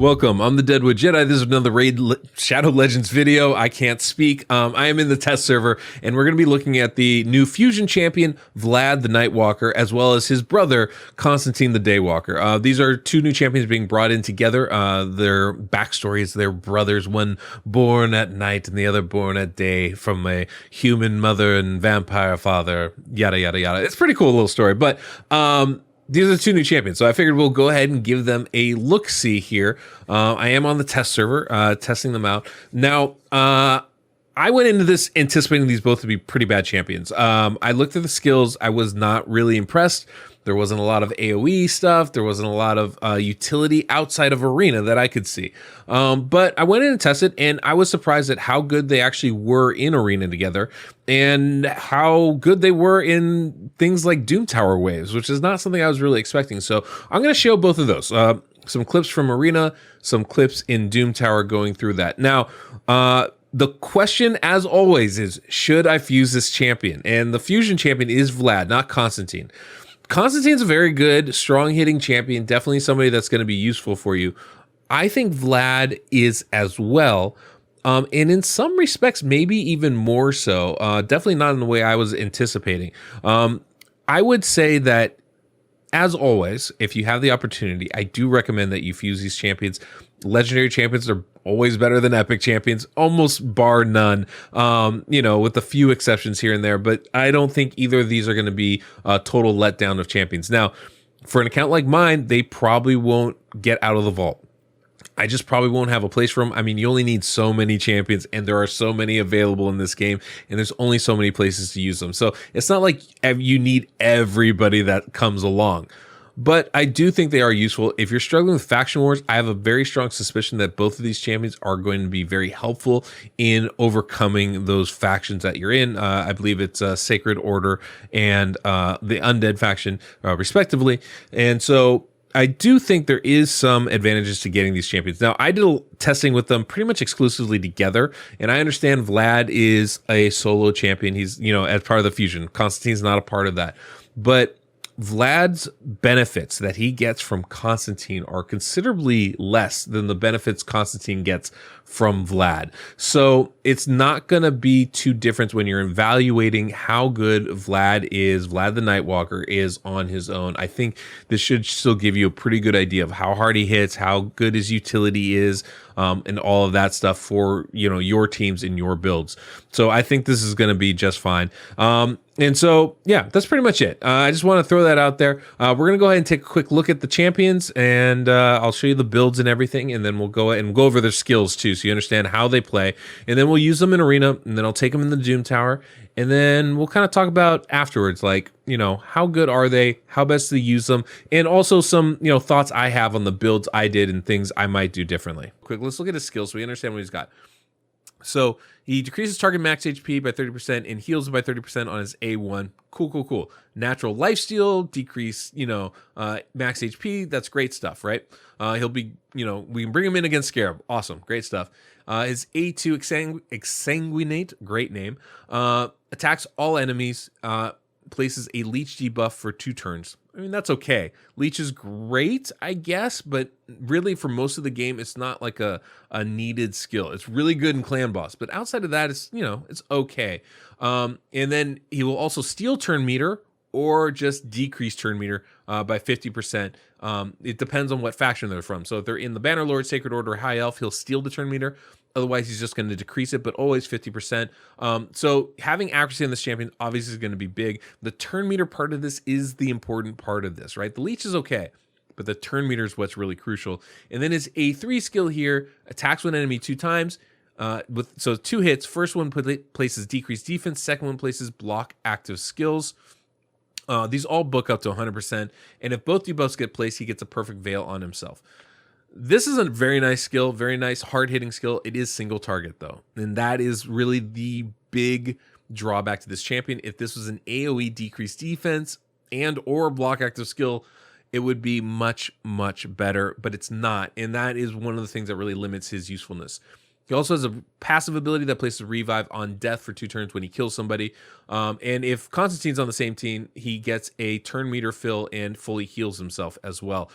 Welcome. I'm the Deadwood Jedi. This is another Shadow Legends video. I can't speak. I am in the test server, and we're going to be looking at the new fusion champion, Vlad the Nightwalker, as well as his brother, Constantine the Daywalker. These are two new champions being brought in together. Their backstory is they're brothers, one born at night and the other born at day from a human mother and vampire father, yada, yada, yada. It's a pretty cool little story, but these are two new champions, so I figured we'll go ahead and give them a look-see here. I am on the test server, testing them out. Now, I went into this anticipating these both to be pretty bad champions. I looked at the skills. I was not really impressed. There wasn't a lot of AoE stuff. There wasn't a lot of utility outside of Arena that I could see. But I went in and tested, and I was surprised at how good they actually were in Arena together and how good they were in things like Doomtower waves, which is not something I was really expecting. So I'm going to show both of those. Some clips from Arena, some clips in Doomtower going through that. Now, the question, as always, is should I fuse this champion? And the fusion champion is Vlad, not Konstantin. Konstantin's a very good, strong-hitting champion, definitely somebody that's going to be useful for you. I think Vlad is as well, and in some respects, maybe even more so. Definitely not in the way I was anticipating. I would say that, as always, if you have the opportunity, I do recommend that you fuse these champions. Legendary champions are always better than epic champions, almost bar none, with a few exceptions here and there. But I don't think either of these are going to be a total letdown of champions. Now, for an account like mine, they probably won't get out of the vault. I just probably won't have a place for them. I mean, you only need so many champions, and there are so many available in this game, and there's only so many places to use them. So it's not like you need everybody that comes along. But I do think they are useful. If you're struggling with faction wars, I have a very strong suspicion that both of these champions are going to be very helpful in overcoming those factions that you're in. I believe it's Sacred Order and the Undead faction, respectively. And so I do think there is some advantages to getting these champions. Now, I did testing with them pretty much exclusively together, and I understand Vlad is a solo champion. He's, as part of the fusion. Konstantin's not a part of that. But Vlad's benefits that he gets from Konstantin are considerably less than the benefits Konstantin gets from Vlad. So it's not going to be too different when you're evaluating how good Vlad the Nightwalker is on his own. I think this should still give you a pretty good idea of how hard he hits, how good his utility is, and all of that stuff for, your teams and your builds. So I think this is going to be just fine. And so, yeah, that's pretty much it. I just want to throw that out there. We're going to go ahead and take a quick look at the champions, and I'll show you the builds and everything, and then we'll go ahead and go over their skills too, so you understand how they play. And then we'll use them in Arena, and then I'll take them in the Doomtower, and then we'll kind of talk about afterwards, like, how good are they, how best to use them, and also some, thoughts I have on the builds I did and things I might do differently. Quick, let's look at his skills so we understand what he's got. So he decreases target max HP by 30% and heals by 30% on his A1. Cool. Natural lifesteal, decrease, max HP. That's great stuff, right? He'll be, we can bring him in against Scarab. Awesome. Great stuff. His A2 exsanguinate, great name. Attacks all enemies, places a leech debuff for 2 turns. I mean, that's okay. Leech is great, I guess, but really for most of the game, it's not like a needed skill. It's really good in Clan Boss, but outside of that, it's, it's okay. And then he will also steal turn meter or just decrease turn meter by 50%. It depends on what faction they're from. So if they're in the Bannerlord, Sacred Order, High Elf, he'll steal the turn meter. Otherwise, he's just going to decrease it, but always 50%. So having accuracy on this champion obviously is going to be big. The turn meter part of this is the important part of this, right? The leech is okay, but the turn meter is what's really crucial. And then his A3 skill here, attacks one enemy 2 times. So 2 hits. First one places decreased defense. Second one places block active skills. These all book up to 100%. And if both debuffs get placed, he gets a perfect veil on himself. This is a very nice skill, very nice hard-hitting skill. It is single target, though. And that is really the big drawback to this champion. If this was an AoE decreased defense and or block active skill, it would be much, much better. But it's not. And that is one of the things that really limits his usefulness. He also has a passive ability that places revive on death for 2 turns when he kills somebody. And if Konstantin's on the same team, he gets a turn meter fill and fully heals himself as well.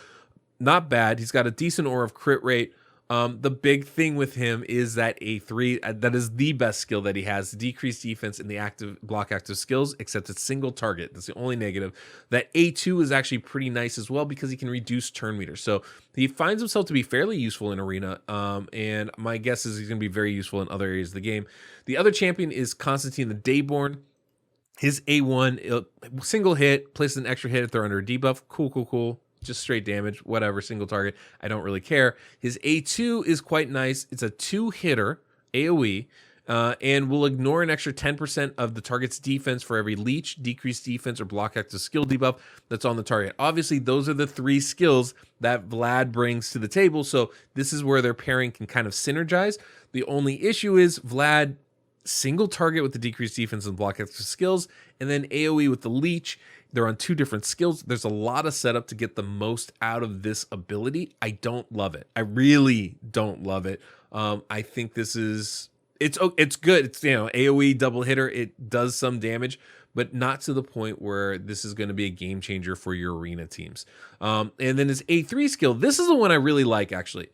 Not bad. He's got a decent aura of crit rate. The big thing with him is that A3, that is the best skill that he has, decreased defense in the active skills, except it's single target. That's the only negative. That A2 is actually pretty nice as well because he can reduce turn meter. So he finds himself to be fairly useful in Arena, and my guess is he's going to be very useful in other areas of the game. The other champion is Constantine the Dayborn. His A1, single hit, places an extra hit if they're under a debuff. Cool. Just straight damage, whatever, single target. I don't really care. His A2 is quite nice. It's a 2-hitter AoE, and will ignore an extra 10% of the target's defense for every leech, decreased defense, or block active skill debuff that's on the target. Obviously, those are the 3 skills that Vlad brings to the table, so this is where their pairing can kind of synergize. The only issue is Vlad single target with the decreased defense and block active skills, and then AoE with the leech. They're on 2 different skills. There's a lot of setup to get the most out of this ability. I don't love it. I really don't love it. I think this is it's good. It's, you know, AoE double hitter. It does some damage, but not to the point where this is going to be a game changer for your arena teams. And then his A3 skill. This is the one I really like, actually.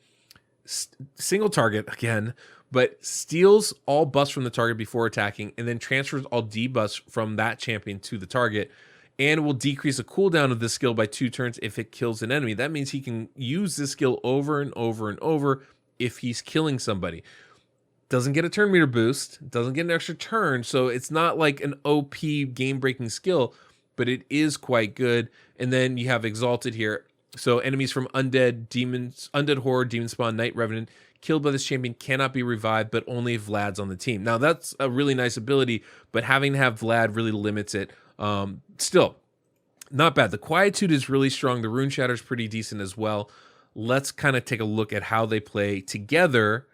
Single target again, but steals all buffs from the target before attacking, and then transfers all debuffs from that champion to the target, and will decrease the cooldown of this skill by 2 turns if it kills an enemy. That means he can use this skill over and over and over if he's killing somebody. Doesn't get a turn meter boost, doesn't get an extra turn, so it's not like an OP game-breaking skill, but it is quite good. And then you have Exalted here. So enemies from Undead, Demons, Undead Horde, Demon Spawn, Night Revenant, killed by this champion cannot be revived, but only if Vlad's on the team. Now, that's a really nice ability, but having to have Vlad really limits it. Still, not bad. The Quietude is really strong. The Rune Shatter is pretty decent as well. Let's kind of take a look at how they play together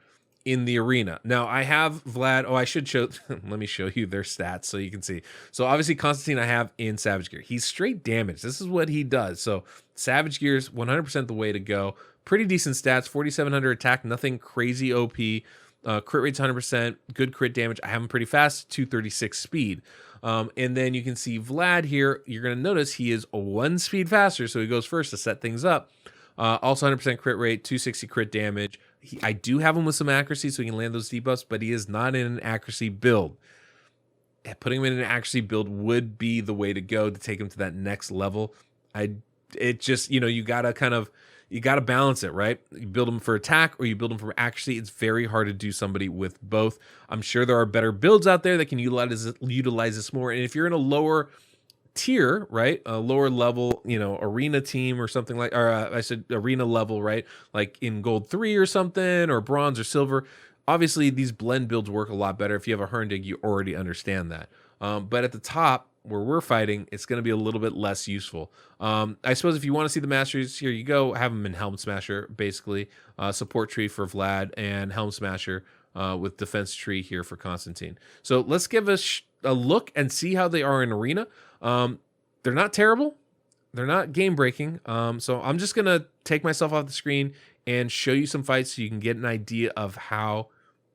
in the arena. Now, I have Vlad. Oh, I should show. Let me show you their stats so you can see. So, obviously, Constantine I have in Savage Gear. He's straight damage. This is what he does. So, Savage Gear is 100% the way to go. Pretty decent stats. 4,700 attack. Nothing crazy OP. Crit rate's 100%. Good crit damage. I have him pretty fast. 236 speed. And then you can see Vlad here. You're going to notice he is 1 speed faster, so he goes first to set things up. Also 100% crit rate, 260 crit damage. I do have him with some accuracy, so he can land those debuffs, but he is not in an accuracy build. Putting him in an accuracy build would be the way to go to take him to that next level. It just, you know, you got to balance it, right? You build them for attack or you build them for accuracy. It's very hard to do somebody with both. I'm sure there are better builds out there that can utilize this more. And if you're in a lower tier, right, a lower level, you know, arena team or something like, or I said arena level, right, like in gold 3 or something, or bronze or silver, obviously these blend builds work a lot better. If you have a Herndog, you already understand that. But at the top, where we're fighting, it's going to be a little bit less useful. I suppose if you want to see the masters, here you go. Have them in Helm Smasher, basically. Support tree for Vlad, and Helm Smasher with defense tree here for Constantine. So let's give a look and see how they are in Arena. They're not terrible. They're not game-breaking. So I'm just going to take myself off the screen and show you some fights so you can get an idea of how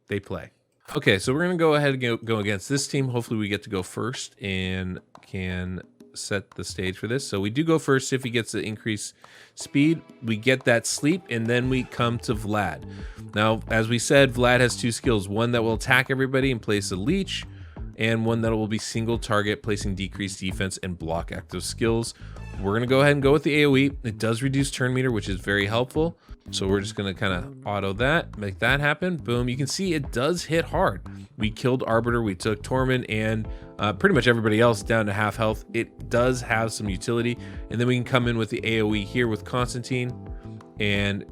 they play. Okay, so we're going to go ahead and go against this team. Hopefully we get to go first and can set the stage for this. So we do go first. If he gets the increased speed, we get that sleep, and then we come to Vlad. Now, as we said, Vlad has 2 skills. One that will attack everybody and place a leech, and one that will be single target, placing decreased defense and block active skills. We're going to go ahead and go with the AoE. It does reduce turn meter, which is very helpful. So we're just going to kind of auto that, make that happen. Boom. You can see it does hit hard. We killed Arbiter. We took Tormund and pretty much everybody else down to half health. It does have some utility. And then we can come in with the AoE here with Constantine and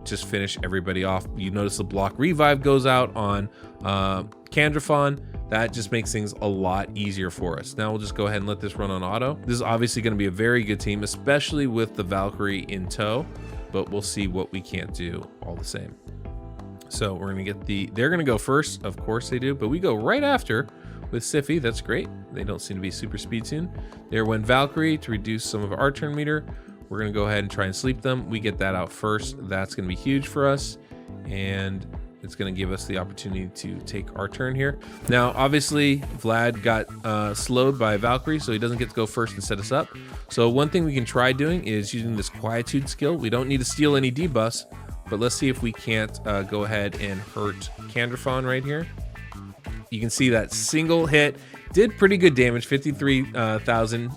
just finish everybody off. You notice the block revive goes out on Candrafon. That just makes things a lot easier for us. Now we'll just go ahead and let this run on auto. This is obviously going to be a very good team, especially with the Valkyrie in tow, but we'll see what we can't do all the same. So we're going to get they're going to go first. Of course they do, but we go right after with Sify. That's great. They don't seem to be super speed tuned. There went Valkyrie to reduce some of our turn meter. We're going to go ahead and try and sleep them. We get that out first. That's going to be huge for us. And it's going to give us the opportunity to take our turn here. Now, obviously, Vlad got slowed by Valkyrie, so he doesn't get to go first and set us up. So one thing we can try doing is using this Quietude skill. We don't need to steal any debuffs, but let's see if we can't go ahead and hurt Canderfon right here. You can see that single hit did pretty good damage, 53,000,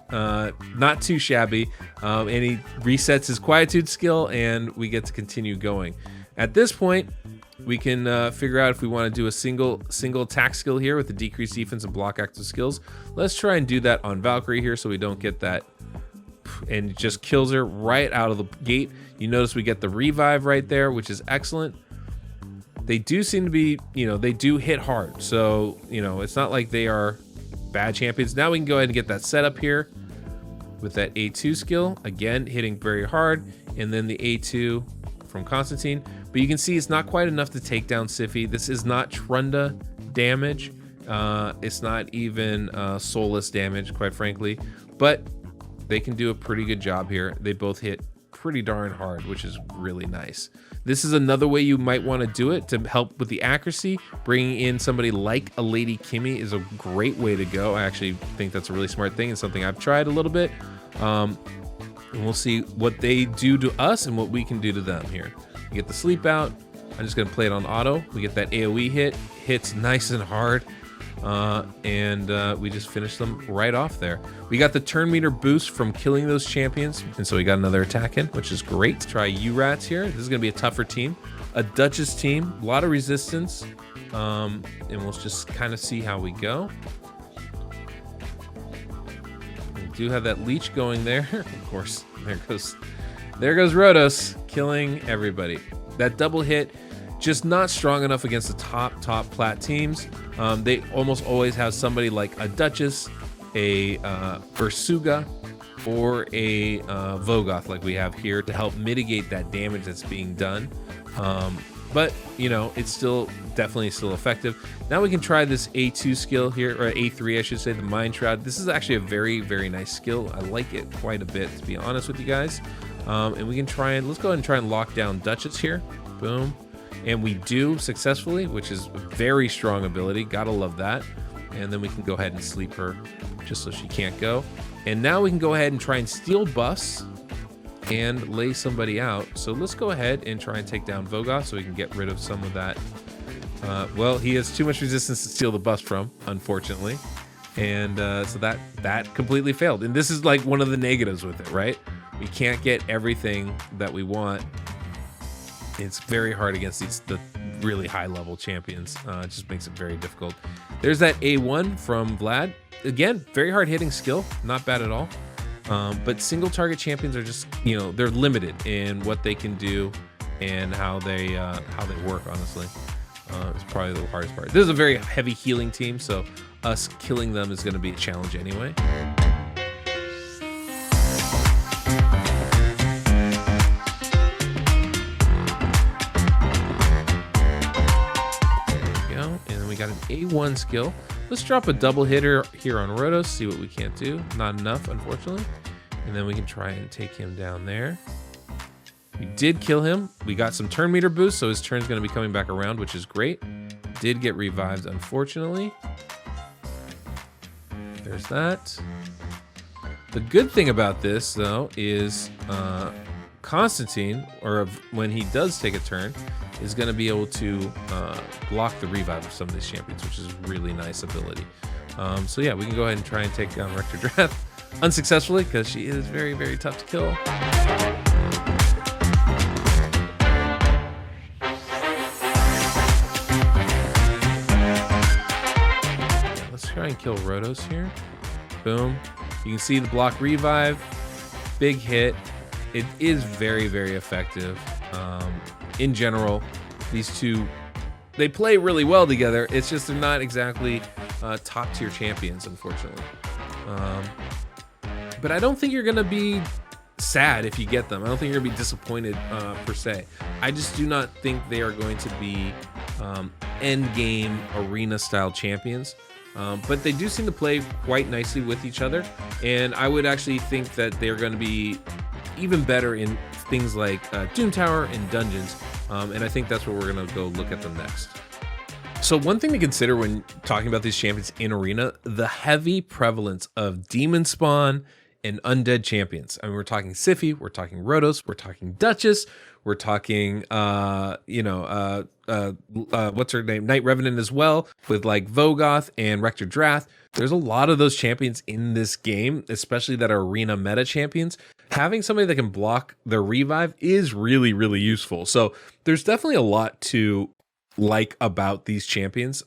not too shabby. And he resets his quietude skill, and we get to continue going. At this point, we can figure out if we want to do a single attack skill here with the decreased defense and block active skills. Let's try and do that on Valkyrie here so we don't get that, and it just kills her right out of the gate. You notice we get the revive right there, which is excellent. They do seem to be, they do hit hard. So, it's not like they are bad champions. Now we can go ahead and get that setup here with that A2 skill. Again, hitting very hard. And then the A2 from Constantine. But you can see it's not quite enough to take down Siphi. This is not Trunda damage. It's not even soulless damage, quite frankly. But they can do a pretty good job here. They both hit pretty darn hard, which is really nice. This is another way you might want to do it to help with the accuracy. Bringing in somebody like a Lady Kimmy is a great way to go. I actually think that's a really smart thing and something I've tried a little bit. And we'll see what they do to us and what we can do to them here. We get the sleep out. I'm just going to play it on auto. We get that AoE hit. Hits nice and hard. And we just finished them right off there. We got the turn meter boost from killing those champions, and so we got another attack in, which is great. Try U-Rats here. This is going to be a tougher team. A Duchess team, a lot of resistance, and we'll just kind of see how we go. We do have that leech going there. Of course, there goes Rhodos, killing everybody. That double hit, just not strong enough against the top plat teams. They almost always have somebody like a Duchess, a Ursuga, or a Vogoth like we have here to help mitigate that damage that's being done. But it's still definitely still effective. Now we can try this A2 skill here, or A3 I should say, the Mind Shroud. This is actually a very, very nice skill. I like it quite a bit, to be honest with you guys. And we can let's go ahead and try and lock down Duchess here. Boom. And we do successfully, which is a very strong ability. Gotta love that. And then we can go ahead and sleep her just so she can't go. And now we can go ahead and try and steal buffs and lay somebody out. So let's go ahead and try and take down Vogoth so we can get rid of some of that. Well, he has too much resistance to steal the buffs from, unfortunately. And so that completely failed. And this is like one of the negatives with it, right? We can't get everything that we want. It's very hard against the really high level champions. It just makes it very difficult. There's that A1 from Vlad. Again, very hard hitting skill, not bad at all. But single target champions are just, they're limited in what they can do and how they work, honestly. It's probably the hardest part. This is a very heavy healing team, so us killing them is going to be a challenge anyway. Got an A1 skill. Let's drop a double hitter here on Rhodos, see what we can't do. Not enough, unfortunately. And then we can try and take him down there. We did kill him. We got some turn meter boost, so his turn's going to be coming back around, which is great. Did get revived, unfortunately. There's that. The good thing about this, though, is Constantine, or when he does take a turn, is going to be able to block the revive of some of these champions, which is a really nice ability. So yeah, we can go ahead and try and take down Rector Drath unsuccessfully because she is very, very tough to kill. Yeah, let's try and kill Rhodos here. Boom. You can see the block revive. Big hit. It is very, very effective. In general, these two, they play really well together. It's just they're not exactly top tier champions, unfortunately. But I don't think you're going to be sad if you get them. I don't think you're going to be disappointed per se. I just do not think they are going to be end game arena style champions. But they do seem to play quite nicely with each other. And I would actually think that they're going to be even better in things like Doomtower and dungeons, and I think that's where we're gonna go look at them next. So one thing to consider when talking about these champions in arena, the heavy prevalence of demon spawn and undead champions. I mean, we're talking Siphi, we're talking Rhodos, we're talking Duchess, we're talking, what's her name? Night Revenant as well, with like Vogoth and Rector Drath. There's a lot of those champions in this game, especially that are arena meta champions. Having somebody that can block their revive is really, really useful. So there's definitely a lot to like about these champions.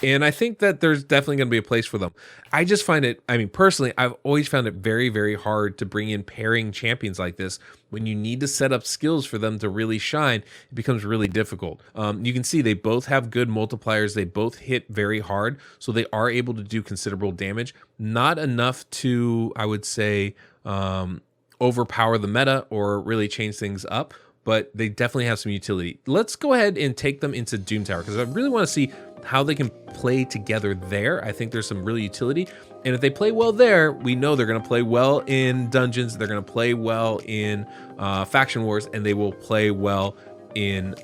And I think that there's definitely going to be a place for them. I just find it, I mean, personally, I've always found it very, very hard to bring in pairing champions like this. When you need to set up skills for them to really shine, it becomes really difficult. You can see they both have good multipliers. They both hit very hard, so they are able to do considerable damage. Not enough to, I would say, overpower the meta or really change things up, but they definitely have some utility. Let's go ahead and take them into Doomtower, because I really want to see how they can play together there. I think there's some really utility. And if they play well there, we know they're going to play well in dungeons. They're going to play well in faction wars, and they will play well in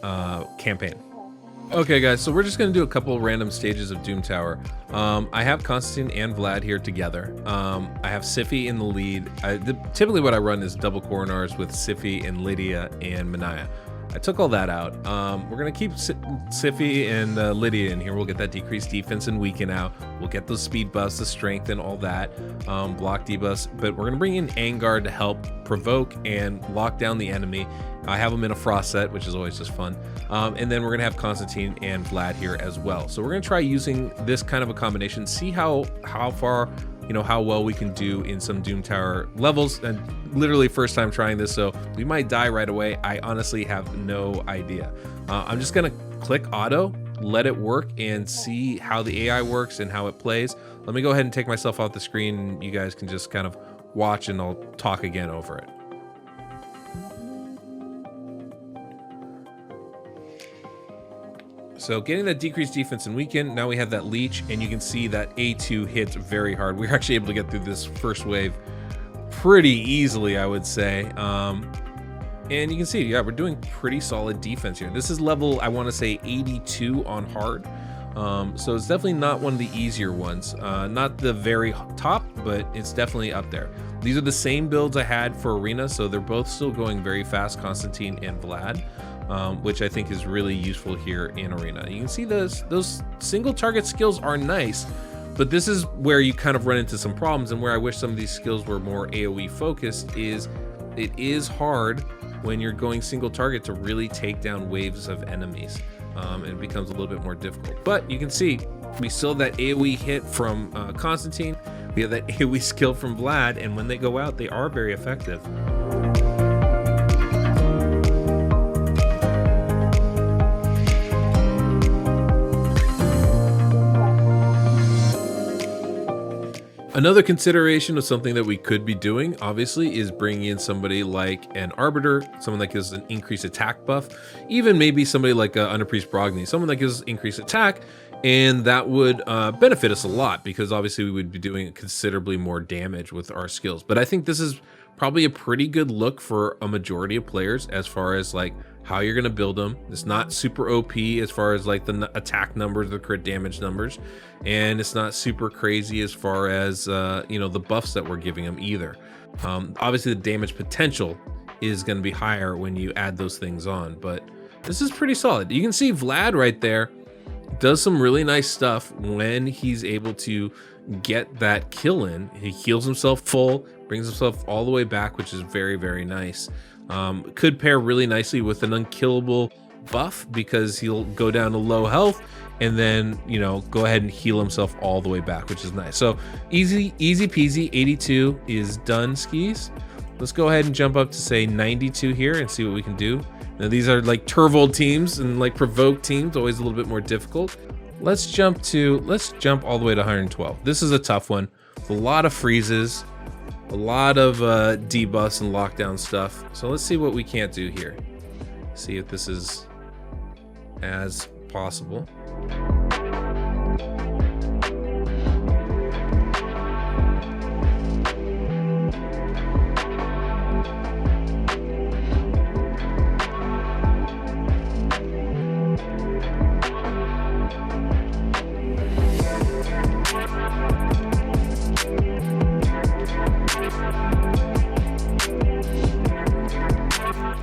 campaign. Okay, guys, so we're just going to do a couple random stages of Doomtower. I have Konstantin and Vlad here together. I have Siphi in the lead. Typically what I run is double Coronars with Siphi and Lydia and Manaya. I took all that out. We're going to keep Siphi and Lydia in here. We'll get that decreased defense and weaken out. We'll get those speed buffs, the strength and all that, block debuffs. But we're going to bring in Angar to help provoke and lock down the enemy. I have them in a frost set, which is always just fun. And then we're going to have Constantine and Vlad here as well. So we're going to try using this kind of a combination, see how far, how well we can do in some Doomtower levels. And literally first time trying this, so we might die right away. I honestly have no idea. I'm just gonna click auto, let it work, and see how the AI works and how it plays. Let me go ahead and take myself off the screen, and you guys can just kind of watch, and I'll talk again over it. So getting that decreased defense and weaken, now we have that leech, and you can see that A2 hits very hard. We're actually able to get through this first wave pretty easily, I would say. And you can see, yeah, we're doing pretty solid defense here. This is level, I want to say 82 on hard. So it's definitely not one of the easier ones. Not the very top, but it's definitely up there. These are the same builds I had for Arena, so they're both still going very fast, Constantine and Vlad. Which I think is really useful here in Arena. You can see those single target skills are nice, but this is where you kind of run into some problems, and where I wish some of these skills were more AoE focused. Is it is hard when you're going single target to really take down waves of enemies, and it becomes a little bit more difficult. But you can see we still have that AoE hit from Constantine, we have that AoE skill from Vlad, and when they go out, they are very effective. Another consideration of something that we could be doing, obviously, is bringing in somebody like an Arbiter, someone that gives an increased attack buff, even maybe somebody like Underpriest Brogni, someone that gives increased attack, and that would benefit us a lot, because obviously we would be doing considerably more damage with our skills. But I think this is probably a pretty good look for a majority of players as far as like how you're going to build them. It's not super OP as far as like the attack numbers, the crit damage numbers, and it's not super crazy as far as the buffs that we're giving them either. Obviously the damage potential is going to be higher when you add those things on, but this is pretty solid. You can see Vlad right there does some really nice stuff when he's able to get that kill in. He heals himself full, brings himself all the way back, which is very, very nice. Could pair really nicely with an unkillable buff, because he'll go down to low health and then go ahead and heal himself all the way back, which is nice. So easy peasy. 82 is done, skis. Let's go ahead and jump up to say 92 here and see what we can do. Now these are like Turvold teams and like provoke teams, always a little bit more difficult. Let's jump all the way to 112. This is a tough one. A lot of freezes, a lot of debuffs and lockdown stuff. So let's see what we can't do here. See if this is as possible.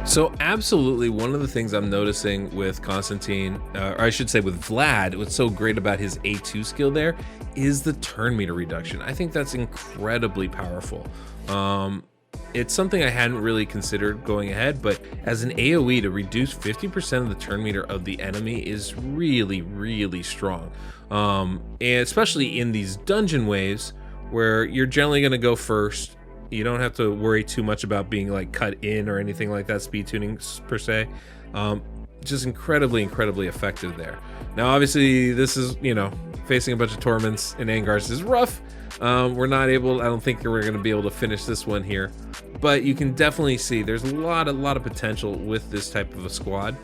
So absolutely, one of the things I'm noticing with Constantine, or I should say with Vlad, what's so great about his A2 skill there is the turn meter reduction. I think that's incredibly powerful. It's something I hadn't really considered going ahead, but as an AoE to reduce 50% of the turn meter of the enemy is really, really strong. And especially in these dungeon waves where you're generally going to go first. You don't have to worry too much about being like cut in or anything like that, speed tuning per se. Just incredibly, incredibly effective there. Now, obviously, this is, facing a bunch of Torments and Angars is rough. We're not able, I don't think we're going to be able to finish this one here, but you can definitely see there's a lot of potential with this type of a squad.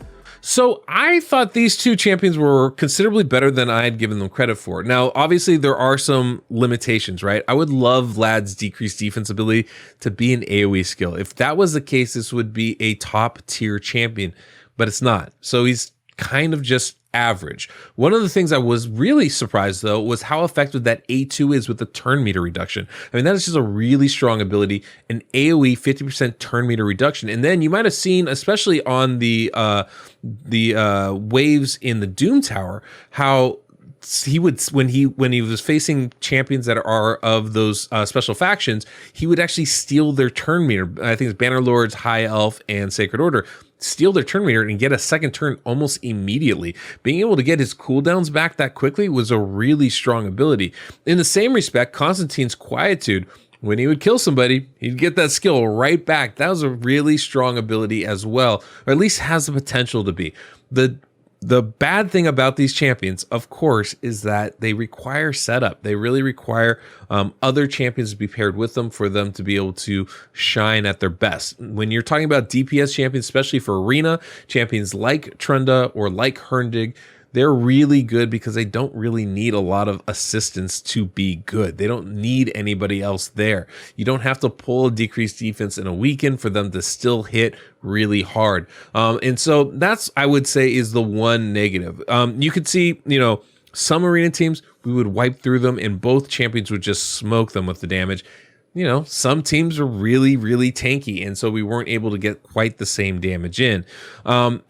So I thought these two champions were considerably better than I had given them credit for. Now, obviously, there are some limitations, right? I would love Vlad's decreased defense ability to be an AoE skill. If that was the case, this would be a top tier champion, but it's not. So he's kind of just average. One of the things I was really surprised, though, was how effective that A2 is with the turn meter reduction. I mean, that is just a really strong ability, an AoE 50% turn meter reduction. And then you might have seen, especially on the waves in the Doomtower, how he would, when he was facing champions that are of those special factions, he would actually steal their turn meter. I think it's Banner Lords, High Elf, and Sacred Order. Steal their turn meter and get a second turn almost immediately. Being able to get his cooldowns back that quickly was a really strong ability. In the same respect, Constantine's Quietude, when he would kill somebody, he'd get that skill right back. That was a really strong ability as well, or at least has the potential to be. The bad thing about these champions, of course, is that they require setup. They really require other champions to be paired with them for them to be able to shine at their best. When you're talking about DPS champions, especially for Arena, champions like Trunda or like Herndog, they're really good because they don't really need a lot of assistance to be good. They don't need anybody else there. You don't have to pull a decreased defense in a weekend for them to still hit really hard. And so that's, I would say, is the one negative. You could see, some Arena teams, we would wipe through them and both champions would just smoke them with the damage. Some teams are really, really tanky, and so we weren't able to get quite the same damage in. I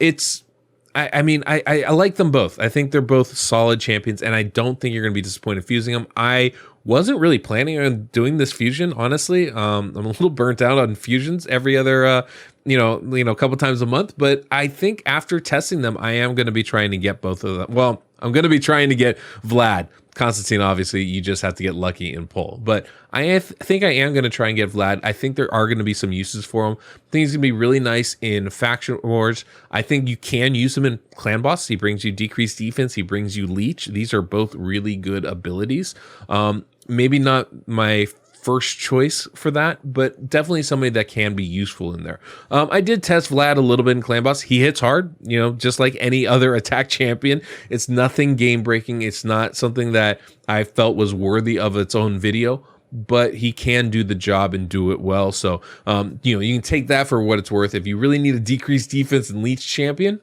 like them both. I think they're both solid champions, and I don't think you're going to be disappointed fusing them. I wasn't really planning on doing this fusion, honestly. I'm a little burnt out on fusions every other, couple times a month. But I think after testing them, I am going to be trying to get both of them. Well, I'm going to be trying to get Vlad. Constantine, obviously, you just have to get lucky and pull. But I think I am going to try and get Vlad. I think there are going to be some uses for him. I think he's going to be really nice in faction wars. I think you can use him in clan boss. He brings you decreased defense. He brings you leech. These are both really good abilities. Maybe not my first choice for that, but definitely somebody that can be useful in there. I did test Vlad a little bit in clan boss. He hits hard, just like any other attack champion. It's nothing game breaking. It's not something that I felt was worthy of its own video, but he can do the job and do it well. So, you can take that for what it's worth. If you really need a decreased defense and leech champion,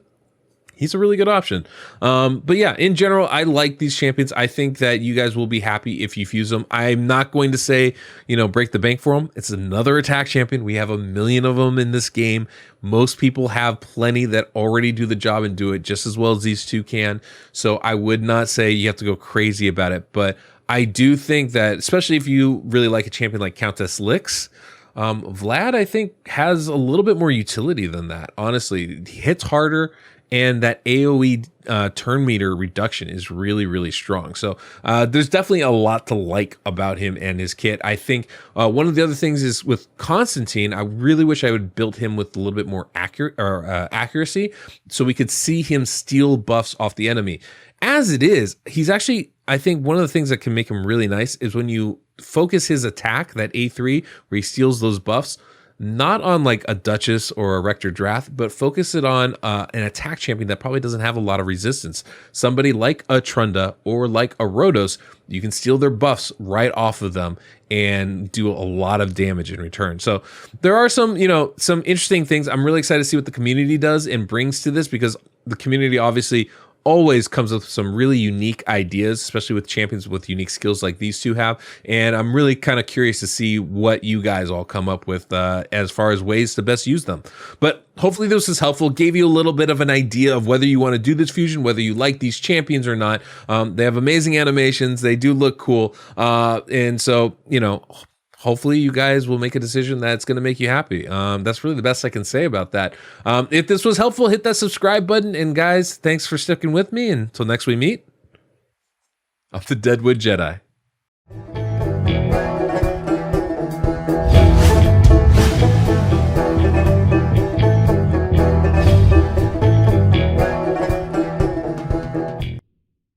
he's a really good option. But yeah, in general, I like these champions. I think that you guys will be happy if you fuse them. I'm not going to say, break the bank for them. It's another attack champion. We have a million of them in this game. Most people have plenty that already do the job and do it just as well as these two can. So I would not say you have to go crazy about it. But I do think that, especially if you really like a champion like Countess Lix, Vlad, I think, has a little bit more utility than that. Honestly, he hits harder. And that AoE turn meter reduction is really, really strong. So there's definitely a lot to like about him and his kit. I think one of the other things is with Constantine, I really wish I would build him with a little bit more accuracy so we could see him steal buffs off the enemy. As it is, he's actually, I think one of the things that can make him really nice is when you focus his attack, that A3, where he steals those buffs, not on like a Duchess or a Rector Drath, but focus it on an attack champion that probably doesn't have a lot of resistance. Somebody like a Trunda or like a Rhodos, you can steal their buffs right off of them and do a lot of damage in return. So there are some interesting things. I'm really excited to see what the community does and brings to this, because the community obviously always comes up with some really unique ideas, especially with champions with unique skills like these two have. And I'm really kind of curious to see what you guys all come up with as far as ways to best use them. But hopefully this was helpful, gave you a little bit of an idea of whether you want to do this fusion, whether you like these champions or not. They have amazing animations. They do look cool. And so, hopefully you guys will make a decision that's going to make you happy. That's really the best I can say about that. If this was helpful, hit that subscribe button. And guys, thanks for sticking with me. And until next we meet, I'm the Deadwood Jedi.